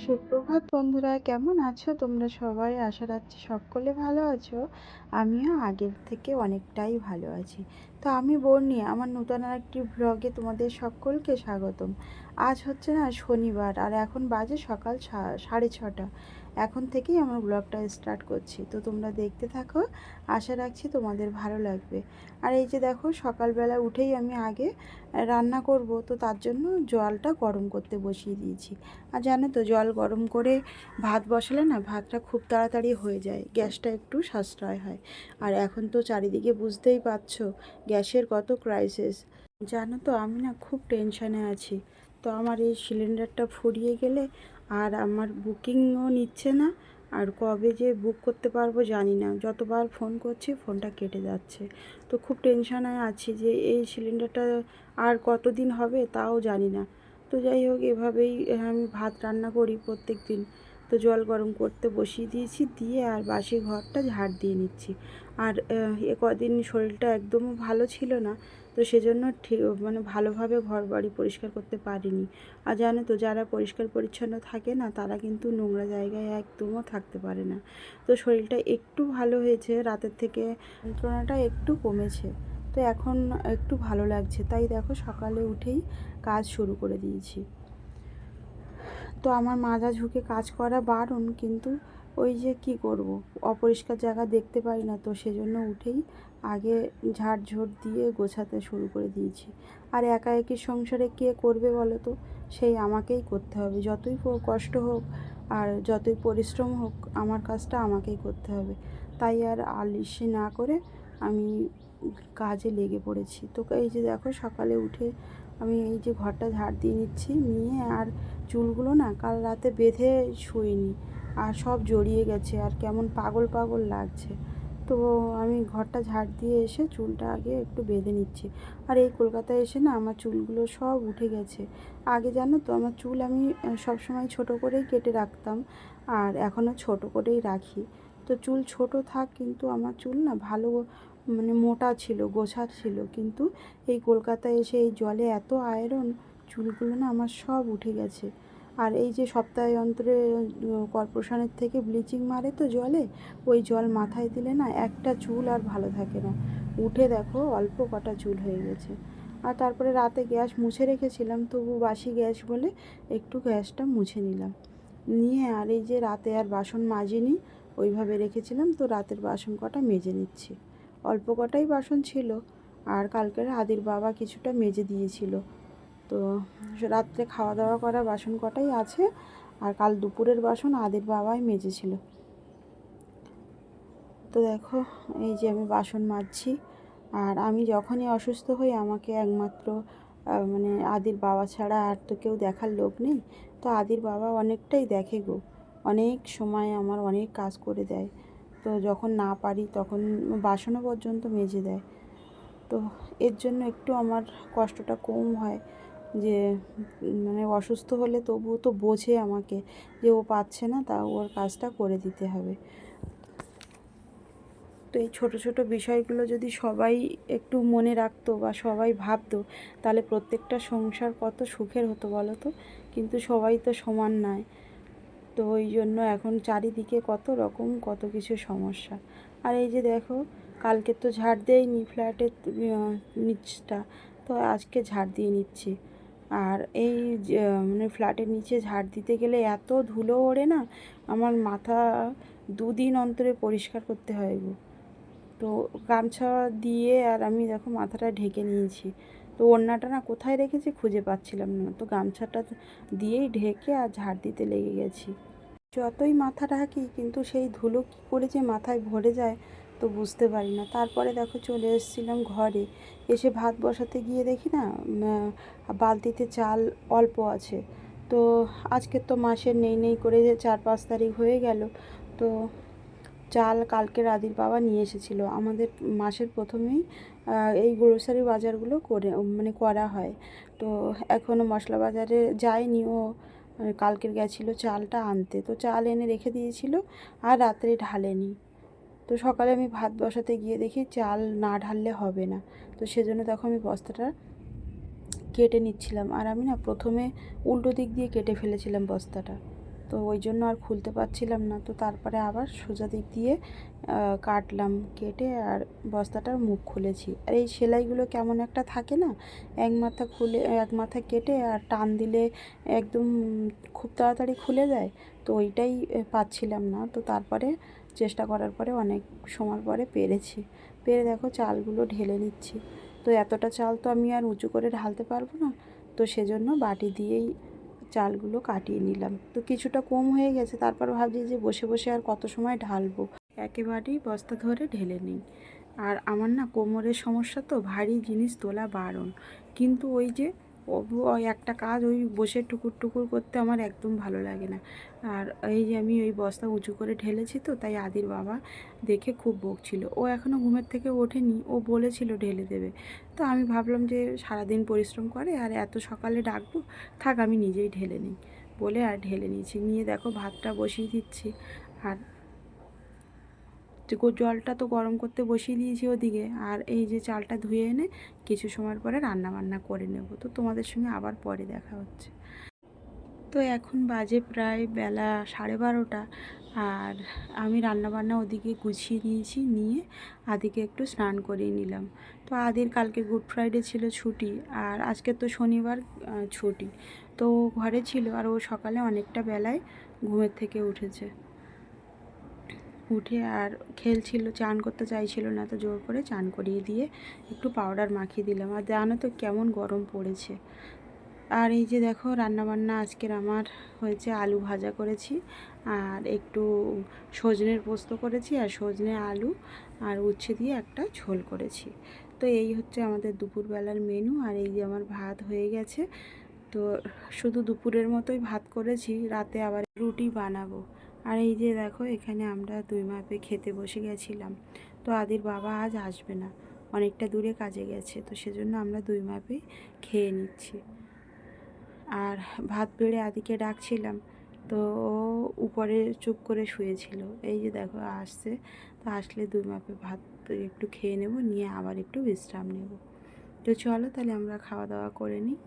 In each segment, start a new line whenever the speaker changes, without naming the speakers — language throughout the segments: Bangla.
সুপ্রভাত বন্ধুরা, কেমন আছো তোমরা সবাই? আশা রাখছি সকলে ভালো আছো। আমিও আগের থেকে অনেকটাই ভালো আছি। তো আমি বর্ণি, আমার নতুন আরেকটি ব্লগে তোমাদের সকলকে স্বাগতম। আজ হচ্ছে না শনিবার, আর এখন বাজে সকাল 6:30। এখন থেকেই আমার ব্লগটা স্টার্ট করছি, তো তোমরা দেখতে থাকো। আশা রাখছি তোমাদের ভালো লাগবে। আর এই যে দেখো, সকালবেলা উঠেই আমি আগে রান্না করব, তো তার জন্য জলটা গরম করতে বসিয়ে দিয়েছি। আর জানো তো, জল গরম করে ভাত বসালে না ভাতটা খুব তাড়াতাড়ি হয়ে যায়, গ্যাসটা একটু সাশ্রয় হয়। আর এখন তো চারিদিকে বুঝতেই পারছো গ্যাসের কত ক্রাইসিস। জানো তো, আমি না খুব টেনশানে আছি। তো আমার এই সিলিন্ডারটা ফুরিয়ে গেলে আর আমার বুকিংও নিচ্ছে না, আর কবে যে বুক করতে পারবো জানি না। যতবার ফোন করছি ফোনটা কেটে যাচ্ছে। তো খুব টেনশানে আছি যে এই সিলিন্ডারটা আর কতদিন হবে তাও জানি না। তো যাই হোক, এভাবেই আমি ভাত রান্না করি প্রত্যেক দিন। তো জল গরম করতে বসিয়ে দিয়েছি, দিয়ে আর বাসি ঘরটা ঝাড় দিয়ে নিচ্ছি। আর এ কদিন শরীরটা একদমও ভালো ছিল না, তো সেজন্য ঠিক মানে ভালোভাবে ঘর বাড়ি পরিষ্কার করতে পারিনি। আর জানো তো, যারা পরিষ্কার পরিচ্ছন্ন থাকে না তারা কিন্তু নোংরা জায়গায় একদমও থাকতে পারে না। তো শরীরটা একটু ভালো হয়েছে, রাতের থেকে যন্ত্রণাটা একটু কমেছে। তো এখন একটু ভালো লাগছে, তাই দেখো সকালে উঠেই কাজ শুরু করে দিয়েছি। তো আমার মাজা ঝুঁকে কাজ করা বারণ, কিন্তু ওই যে কি করব, অপরিষ্কার জায়গা দেখতে পাই না, তো সেজন্য উঠেই আগে ঝাড়ঝোড় দিয়ে গোছাতে শুরু করে দিয়েছি। আর একা একই সংসারে কে করবে বলো তো? সেই আমাকেই করতে হবে, যতই কষ্ট হোক আর যতই পরিশ্রম হোক, আমার কাজটা আমাকেই করতে হবে। তাই আর আলসি না করে আমি কাজে লেগে পড়েছি। তো এই যে দেখো, সকালে উঠে আমি এই যে ঘরটা ঝাড় দিয়ে নিচ্ছি, নিয়ে আর চুলগুলো না কাল রাতে বেঁধে শুইনি, আর সব জড়িয়ে গেছে আর কেমন পাগল পাগল লাগছে। তো আমি ঘরটা ঝাড় দিয়ে এসে চুলটা আগে একটু বেঁধে নিচ্ছি। আর এই কলকাতায় এসে না আমার চুলগুলো সব উঠে গেছে। আগে জানো তো, আমার চুল আমি সব সময় ছোট করেই কেটে রাখতাম, আর এখনও ছোট করেই রাখি। তো চুল ছোট থাক, কিন্তু আমার চুল না ভালো মানে মোটা ছিল, গোছা ছিল, কিন্তু এই কলকাতায় এসে এই জলে এত আয়রন, চুলগুলো না আমার সব উঠে গেছে। আর এই যে সপ্তাহে অন্তরে কর্পোরেশনের থেকে ব্লিচিং মারে তো জলে, ওই জল মাথায় দিলে না একটা চুল আর ভালো থাকে না, উঠে দেখো অল্প কটা চুল হয়ে গেছে। আর তারপরে রাতে গ্যাস মুছে রেখেছিলাম, তবু বাসি গ্যাস বলে একটু গ্যাসটা মুছে নিলাম, নিয়ে আর এই যে রাতে আর বাসন মাজিনি, ওইভাবে রেখেছিলাম, তো রাতের বাসন কটা মেজে নিচ্ছি। অল্প কটাই বাসন ছিল, আর কালকের আদির বাবা কিছুটা মেজে দিয়েছিল। তো রাত্রে খাওয়া দাওয়া করা বাসন কটাই আছে, আর কাল দুপুরের বাসন আদির বাবাই মেজেছিল। তো দেখো, এই যে আমি বাসন মাজছি। আর আমি যখনই অসুস্থ হই আমাকে একমাত্র মানে আদির বাবা ছাড়া আর তো কেউ দেখার লোক নেই। তো আদির বাবা অনেকটাই দেখে গো, অনেক সময় আমার অনেক কাজ করে দেয়। তো যখন না পারি তখন বাসনও পর্যন্ত মেজে দেয়। তো এর জন্য একটু আমার কষ্টটা কম হয়, যে মানে অসুস্থ হলে তবুও তো বোঝে আমাকে, যে ও পাচ্ছে না, তা ওর কাজটা করে দিতে হবে। তো এই ছোটো ছোটো বিষয়গুলো যদি সবাই একটু মনে রাখতো বা সবাই ভাবতো, তাহলে প্রত্যেকটা সংসার কত সুখের হতো বলো তো। কিন্তু সবাই তো সমান নয়। তো ওই জন্য এখন চারিদিকে কত রকম কত কিছু সমস্যা। আর এই যে দেখো, কালকে তো ঝাড় দেয়নি ফ্ল্যাটের নিচটা, তো আজকে ঝাড় দিয়ে নিচ্ছি। আর এই মানে ফ্ল্যাটের নিচে ঝাড় দিতে গেলে এত ধুলো ওড়ে না, আমার মাথা 2 দিন অন্তরে পরিষ্কার করতে হয় গো। তো গামছা দিয়ে আর আমি দেখো মাথাটা ঢেকে নিয়েছি। তো ওড়নাটা না কোথায় রেখেছি খুঁজে পাচ্ছিলাম না, তো গামছাটা দিয়েই ঢেকে আর ঝাড় দিতে লেগে গেছি। যতই মাথা ঢাকি, কিন্তু সেই ধুলো কী করে যে মাথায় ভরে যায় তো বুঝতে পারি না। তারপরে দেখো চলে এসেছিলাম ঘরে, এসে ভাত বসাতে গিয়ে দেখি না বালতিতে চাল অল্প আছে। তো আজকের তো মাসের নেই নেই করে 4-5 তারিখ হয়ে গেল। তো চাল কালকে রাদির বাবা নিয়ে এসেছিলো। আমাদের মাসের প্রথমেই এই গ্রোসারি বাজারগুলো করে মানে করা হয়। তো এখনও মশলা বাজারে যায়নি ও, কালকের গেছিলো চালটা আনতে, তো চাল এনে রেখে দিয়েছিলো আর রাত্রে ঢালেনি। তো সকালে আমি ভাত বসাতে গিয়ে দেখি চাল না ঢাললে হবে না। তো সেজন্য দেখো আমি বস্তাটা কেটে নিচ্ছিলাম, আর আমি না প্রথমে উল্টো দিক দিয়ে কেটে ফেলেছিলাম বস্তাটা। তো ওই জন্য আর খুলতে পারছিলাম না। তো তারপরে আবার সোজা দিক দিয়ে কাটলাম, কেটে আর বস্তাটার মুখ খুলেছি। আর এই সেলাইগুলো কেমন একটা থাকে না, এক মাথা খুলে এক মাথা কেটে আর টান দিলে একদম খুব তাড়াতাড়ি খুলে দেয়। তো ওইটাই পাচ্ছিলাম না। তো তারপরে চেষ্টা করার পরে অনেক সময় পরে পেরেছি। পেরে দেখো চালগুলো ঢেলে নিচ্ছি। তো এতটা চাল তো আমি আর উঁচু করে ঢালতে পারবো না, তো সেজন্য বাটি দিয়েই চালগুলো কাটিয়ে নিলাম। তো কিছুটা কম হয়ে গেছে, তারপর ভাবছি যে বসে বসে আর কত সময় ঢালবো, একেবারেই বস্তা ধরে ঢেলে নিই। আর আমার না কোমরের সমস্যা, তো ভারী জিনিস তোলা বারণ, কিন্তু ওই যে ওই একটা কাজ ওই বসে টুকুর টুকুর করতে আমার একদম ভালো লাগে না। আর এই যে আমি ওই বস্তা উঁচু করে ঢেলেছি, তো তাই আদির বাবা দেখে খুব বকছিল। ও এখনও ঘুমের থেকে ওঠেনি, ও বলেছিল ঢেলে দেবে। তো আমি ভাবলাম যে সারাদিন পরিশ্রম করে আর এত সকালে ডাকবো, থাক আমি নিজেই ঢেলে নিই বলে আর ঢেলে নিয়েছি। নিয়ে দেখো ভাতটা বসিয়ে দিচ্ছি। আর জলটা তো গরম করতে বসিয়ে দিয়েছি ওদিকে, আর এই যে চালটা ধুয়ে এনে কিছু সময় পরে রান্না বান্না করে নেব। তো তোমাদের সঙ্গে আবার পরে দেখা হচ্ছে। তো এখন বাজে প্রায় বেলা 12:30, আর আমি রান্নাবান্না ওদিকে গুছিয়ে নিয়েছি, নিয়ে আদিকে একটু স্নান করিয়ে নিলাম। তো আদির কালকে গুড ফ্রাইডে ছিল ছুটি, আর আজকে তো শনিবার ছুটি। তো ও ঘরে ছিল, আর ও সকালে অনেকটা বেলায় ঘুমের থেকে উঠেছে। উঠে আর খেলছিল, চান করতে চাইছিল না, তো জোর করে চান করিয়ে দিয়ে একটু পাউডার মাখিয়ে দিলাম। আর জানো তো কেমন গরম পড়েছে। আর এই যে দেখো রান্নাবান্না আজকের আমার হয়েছে, আলু ভাজা করেছি, আর একটু সজনের পোস্ত করেছি, আর সজনে আলু আর উচ্ছে দিয়ে একটা ঝোল করেছি। তো এই হচ্ছে আমাদের দুপুরবেলার মেনু। আর এই যে আমার ভাত হয়ে গেছে। তো শুধু দুপুরের মতোই ভাত করেছি, রাতে আবার রুটি বানাবো। আর এই যে দেখো এখানে আমরা দুই মাপে খেতে বসে গেছিলাম। তো আদির বাবা আজ আসবে না, অনেকটা দূরে কাজে গেছে, তো সেজন্য আমরা দুই মাপেই খেয়ে নিচ্ছি। আর ভাত বেড়ে আদিকে ডাকছিলাম, তো ও উপরে চুপ করে শুয়েছিল। এই যে দেখো আসছে, তো আসলে দুই মাপে ভাত একটু খেয়ে নেব, নিয়ে আবার একটু বিশ্রাম নেব। তো চলো তাহলে আমরা খাওয়া দাওয়া করে নিই।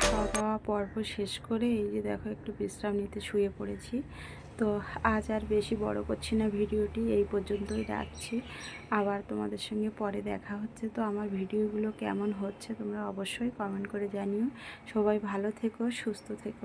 খাওয়া দাওয়া পর্ব শেষ করে এই যে দেখো একটু বিশ্রাম নিতে শুয়ে পড়েছি। তো আজ আর বেশি বড় করছি না, ভিডিওটি এই পর্যন্তই রাখছি। আবার তোমাদের সঙ্গে পরে দেখা হচ্ছে। তো আমার ভিডিওগুলো কেমন হচ্ছে তোমরা অবশ্যই কমেন্ট করে জানিও। সবাই ভালো থেকো, সুস্থ থেকো।